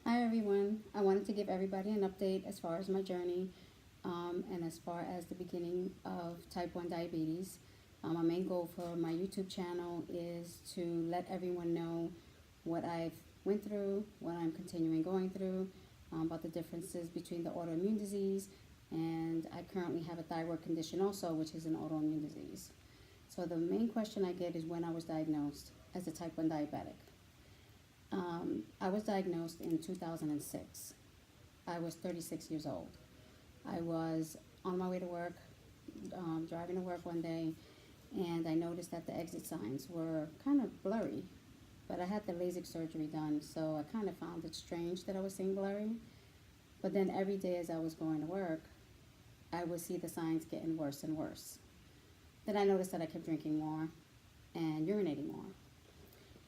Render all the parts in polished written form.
Hi everyone. I wanted to give everybody an update as far as my journey and as far as the beginning of type 1 diabetes. My main goal for my YouTube channel is to let everyone know what I've went through, what I'm continuing going through, about the differences between the autoimmune disease, and I currently have a thyroid condition also, which is an autoimmune disease. So the main question I get is when I was diagnosed as a type 1 diabetic. I was diagnosed in 2006. I was 36 years old. I was on my way to work, driving to work one day, and I noticed that the exit signs were kind of blurry. But I had the LASIK surgery done, so I kind of found it strange that I was seeing blurry. But then every day as I was going to work, I would see the signs getting worse and worse. Then I noticed that I kept drinking more and urinating more.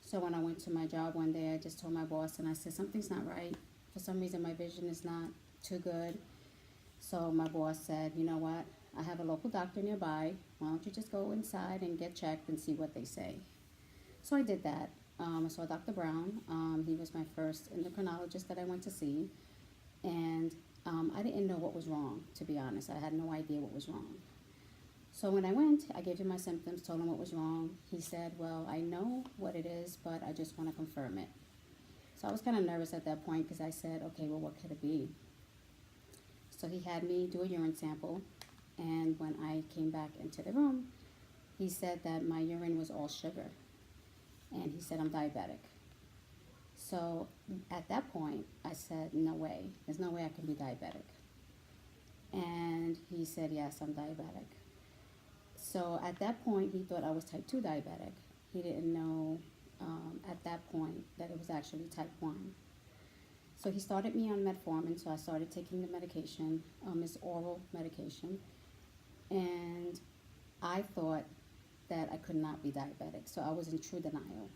So when I went to my job one day, I just told my boss and I said, something's not right. For some reason, my vision is not too good. So my boss said, you know what? I have a local doctor nearby. Why don't you just go inside and get checked and see what they say? So I did that. I saw Dr. Brown. He was my first endocrinologist that I went to see. And I didn't know what was wrong, to be honest. I had no idea what was wrong. So when I went, I gave him my symptoms, told him what was wrong. He said, well, I know what it is, but I just want to confirm it. So I was kind of nervous at that point because I said, okay, well, what could it be? So he had me do a urine sample. And when I came back into the room, he said that my urine was all sugar. And he said I'm diabetic. So at that point, I said, no way. There's no way I can be diabetic. And he said, yes, I'm diabetic. So at that point, he thought I was type 2 diabetic. He didn't know at that point that it was actually type 1. So he started me on metformin, so I started taking the medication, it's oral medication. And I thought that I could not be diabetic, so I was in true denial.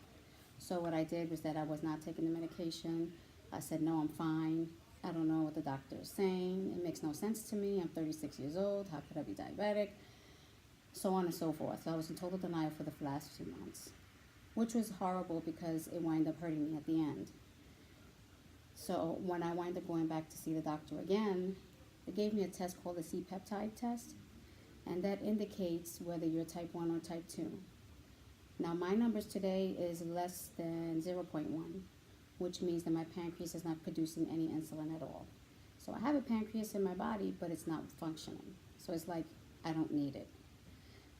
So what I did was that I was not taking the medication. I said, no, I'm fine. I don't know what the doctor is saying. It makes no sense to me. I'm 36 years old. How could I be diabetic? So on and so forth. So I was in total denial for the last few months, which was horrible because it wound up hurting me at the end. So when I wound up going back to see the doctor again, they gave me a test called the C-peptide test, and that indicates whether you're type 1 or type 2. Now my numbers today is less than 0.1, which means that my pancreas is not producing any insulin at all. So I have a pancreas in my body, but it's not functioning. So it's like I don't need it.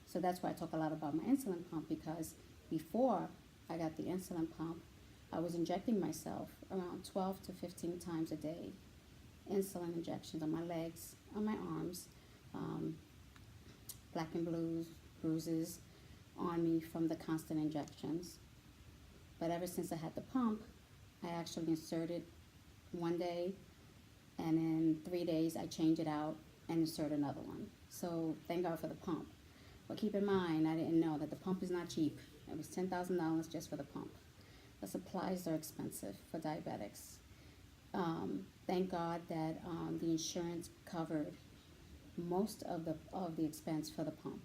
So that's why I talk a lot about my insulin pump, because before I got the insulin pump, I was injecting myself around 12 to 15 times a day. Insulin injections on my legs, on my arms, black and blues, bruises on me from the constant injections. But ever since I had the pump, I actually inserted one day, and in 3 days I change it out and insert another one. So thank God for the pump. But keep in mind, I didn't know that the pump is not cheap. It was $10,000 just for the pump. The supplies are expensive for diabetics. Thank God that the insurance covered most of the expense for the pump.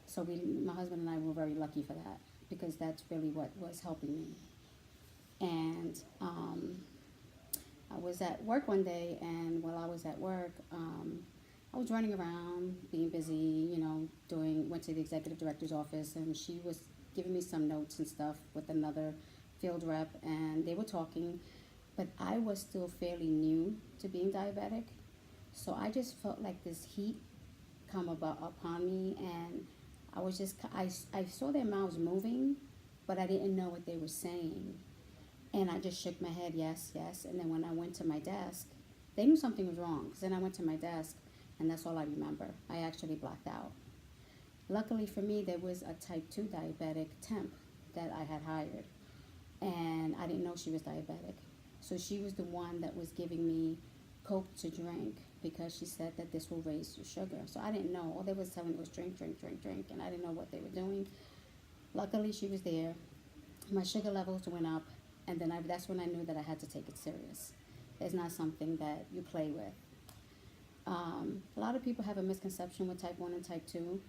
So my husband and I were very lucky for that, because that's really what was helping me. And I was at work one day, and while I was at work, I was running around, being busy, went to the executive director's office, and she was giving me some notes and stuff with another field rep, and they were talking, but I was still fairly new to being diabetic. So I just felt like this heat come upon me, and I saw their mouths moving, but I didn't know what they were saying. And I just shook my head, yes, yes. And then when I went to my desk, they knew something was wrong. Because then I went to my desk, and that's all I remember. I actually blacked out. Luckily for me, there was a type 2 diabetic temp that I had hired. And I didn't know she was diabetic. So she was the one that was giving me Coke to drink, because she said that this will raise your sugar. So I didn't know. All they was telling me was drink, drink, drink, drink. And I didn't know what they were doing. Luckily, she was there. My sugar levels went up. And then that's when I knew that I had to take it serious. It's not something that you play with. A lot of people have a misconception with type 1 and type 2.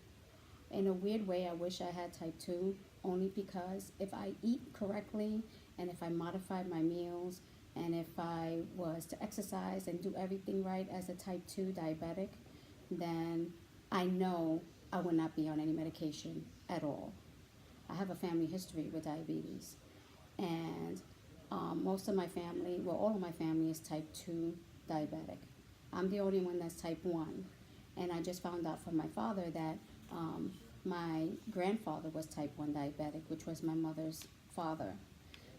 In a weird way, I wish I had type 2, only because if I eat correctly and if I modify my meals And if I was to exercise and do everything right as a type 2 diabetic, then I know I would not be on any medication at all. I have a family history with diabetes. And most of my family, well, all of my family is type 2 diabetic. I'm the only one that's type 1. And I just found out from my father that my grandfather was type 1 diabetic, which was my mother's father.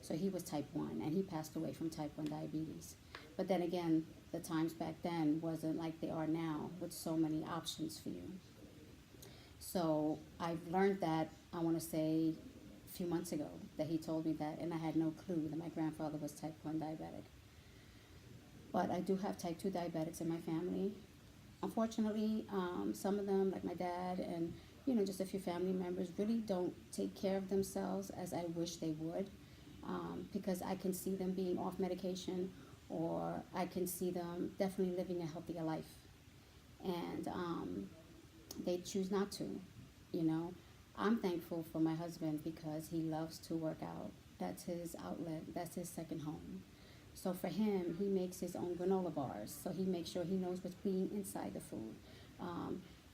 So he was type 1, and he passed away from type 1 diabetes. But then again, the times back then wasn't like they are now with so many options for you. So I've learned that, I want to say, a few months ago, that he told me that, and I had no clue that my grandfather was type 1 diabetic. But I do have type 2 diabetics in my family. Unfortunately, some of them, like my dad and just a few family members, really don't take care of themselves as I wish they would, because I can see them being off medication, or I can see them definitely living a healthier life, and they choose not to. I'm thankful for my husband because he loves to work out. That's his outlet. That's his second home. So for him, he makes his own granola bars. So he makes sure he knows what's being inside the food.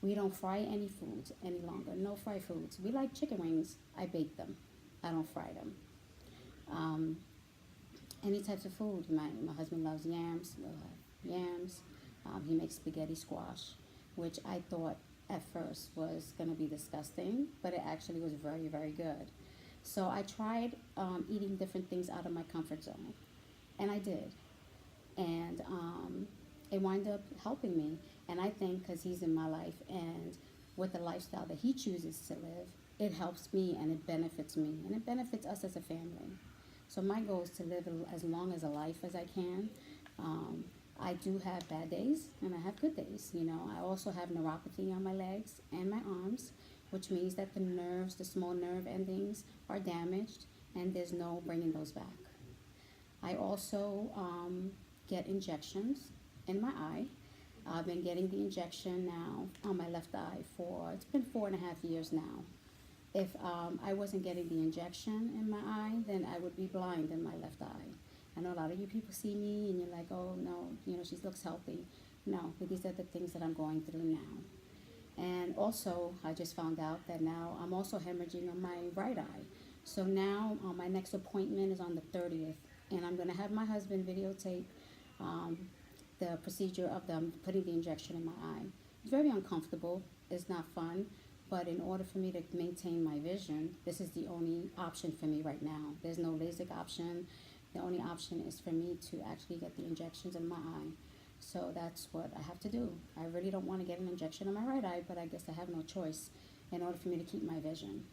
We don't fry any foods any longer. No fried foods. We like chicken wings. I bake them. I don't fry them. Any types of food. My husband loves yams. We'll have yams. He makes spaghetti squash, which I thought at first was going to be disgusting, but it actually was very, very good. So I tried eating different things out of my comfort zone, and I did. And it wound up helping me. And I think because he's in my life and with the lifestyle that he chooses to live, it helps me and it benefits me and it benefits us as a family. So my goal is to live as long as a life as I can. I do have bad days and I have good days. I also have neuropathy on my legs and my arms, which means that the nerves, the small nerve endings, are damaged and there's no bringing those back. I also get injections in my eye. I've been getting the injection now on my left eye it's been 4.5 years now. If I wasn't getting the injection in my eye, then I would be blind in my left eye. I know a lot of you people see me and you're like, oh no, she looks healthy. No, but these are the things that I'm going through now. And also, I just found out that now I'm also hemorrhaging on my right eye. So now my next appointment is on the 30th, and I'm going to have my husband videotape the procedure of them putting the injection in my eye. It's very uncomfortable. It's not fun. But in order for me to maintain my vision, this is the only option for me right now. There's no LASIK option. The only option is for me to actually get the injections in my eye. So that's what I have to do. I really don't want to get an injection in my right eye, but I guess I have no choice in order for me to keep my vision.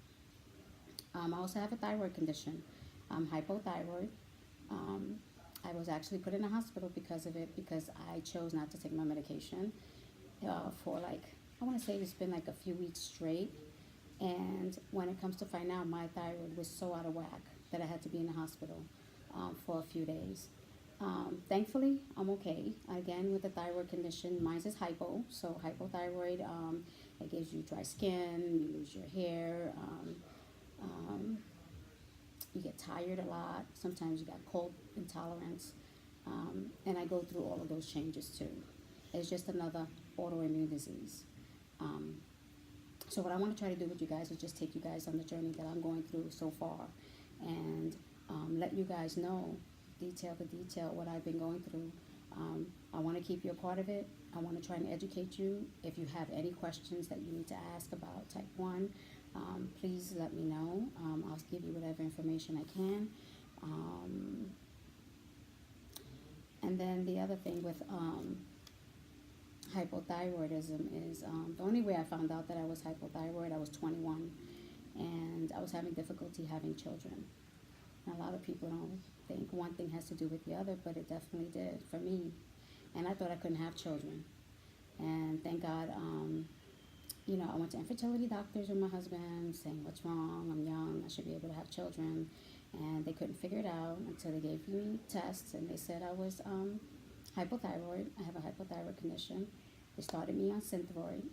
I also have a thyroid condition. I'm hypothyroid. I was actually put in a hospital because of it, because I chose not to take my medication for I want to say it's been a few weeks straight. And when it comes to find out, my thyroid was so out of whack that I had to be in the hospital for a few days. Thankfully, I'm okay. Again, with the thyroid condition, mine is hypo. So hypothyroid, it gives you dry skin, you lose your hair, you get tired a lot. Sometimes you got cold intolerance. And I go through all of those changes too. It's just another autoimmune disease. So what I want to try to do with you guys is just take you guys on the journey that I'm going through so far, and let you guys know detail to detail what I've been going through. I want to keep you a part of it. I want to try and educate you. If you have any questions that you need to ask about type 1, please let me know. I'll give you whatever information I can. And then the other thing with hypothyroidism is the only way I found out that I was hypothyroid, I was 21, and I was having difficulty having children. And a lot of people don't think one thing has to do with the other, but it definitely did for me. And I thought I couldn't have children. And thank God, I went to infertility doctors with my husband saying, what's wrong? I'm young. I should be able to have children. And they couldn't figure it out until they gave me tests, and they said I was hypothyroid. I have a hypothyroid condition. They started me on Synthroid.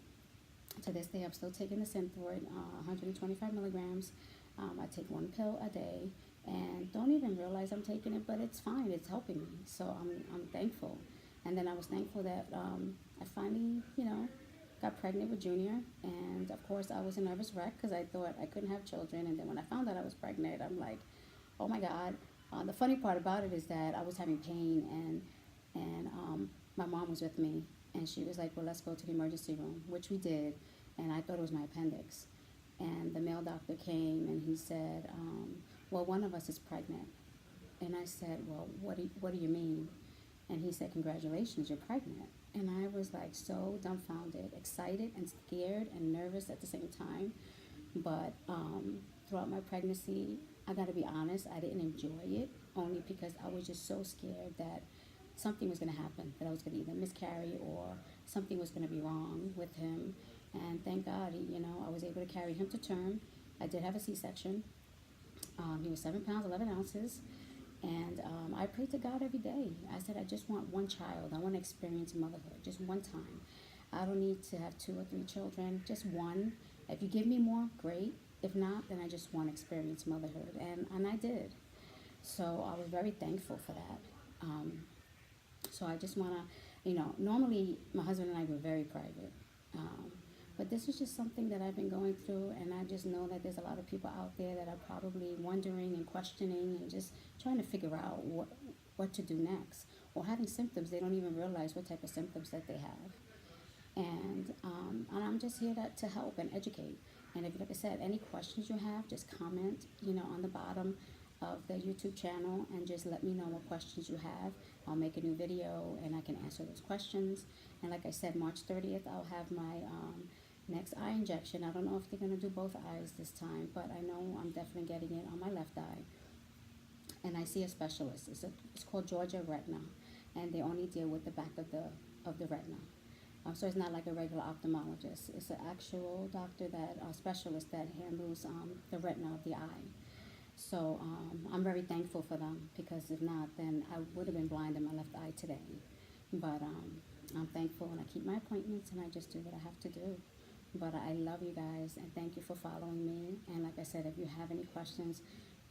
To this day, I'm still taking the Synthroid, 125 milligrams. I take one pill a day, and don't even realize I'm taking it, but it's fine. It's helping me, so I'm thankful. And then I was thankful that I finally, got pregnant with Junior, and of course I was a nervous wreck because I thought I couldn't have children, and then when I found out I was pregnant, I'm like, oh my God. The funny part about it is that I was having pain, and my mom was with me, and she was like, well, let's go to the emergency room, which we did, and I thought it was my appendix. And the male doctor came, and he said, well, one of us is pregnant. And I said, well, what do you mean? And he said, congratulations, you're pregnant. And I was like so dumbfounded, excited and scared and nervous at the same time. But throughout my pregnancy, I got to be honest, I didn't enjoy it, only because I was just so scared that something was going to happen, that I was going to either miscarry or something was going to be wrong with him. And thank God, I was able to carry him to term. I did have a C-section. He was 7 pounds, 11 ounces. And I prayed to God every day. I said, I just want one child. I want to experience motherhood just one time. I don't need to have 2 or 3 children, just one. If you give me more, great. If not, then I just want to experience motherhood. And I did. So I was very thankful for that. So I just want to, normally my husband and I were very private. But this is just something that I've been going through, and I just know that there's a lot of people out there that are probably wondering and questioning and just trying to figure out what to do next, or having symptoms they don't even realize what type of symptoms that they have. And I'm just here to help and educate. And if, like I said, any questions you have, just comment, on the bottom of the YouTube channel, and just let me know what questions you have. I'll make a new video and I can answer those questions. And like I said, March 30th, I'll have my next eye injection. I don't know if they're going to do both eyes this time, but I know I'm definitely getting it on my left eye. And I see a specialist. It's called Georgia Retina, and they only deal with the back of the retina. So it's not like a regular ophthalmologist. It's an actual doctor, specialist that handles the retina of the eye. So I'm very thankful for them, because if not, then I would have been blind in my left eye today. But I'm thankful, and I keep my appointments, and I just do what I have to do. But I love you guys, and thank you for following me. And like I said, if you have any questions,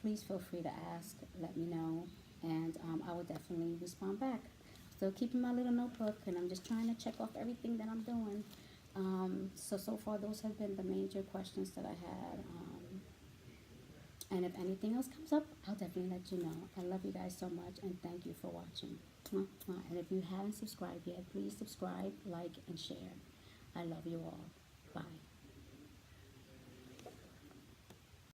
please feel free to ask. Let me know, and I will definitely respond back. Still keeping my little notebook, and I'm just trying to check off everything that I'm doing. So far, those have been the major questions that I had. And if anything else comes up, I'll definitely let you know. I love you guys so much, and thank you for watching. And if you haven't subscribed yet, please subscribe, like, and share. I love you all. Bye.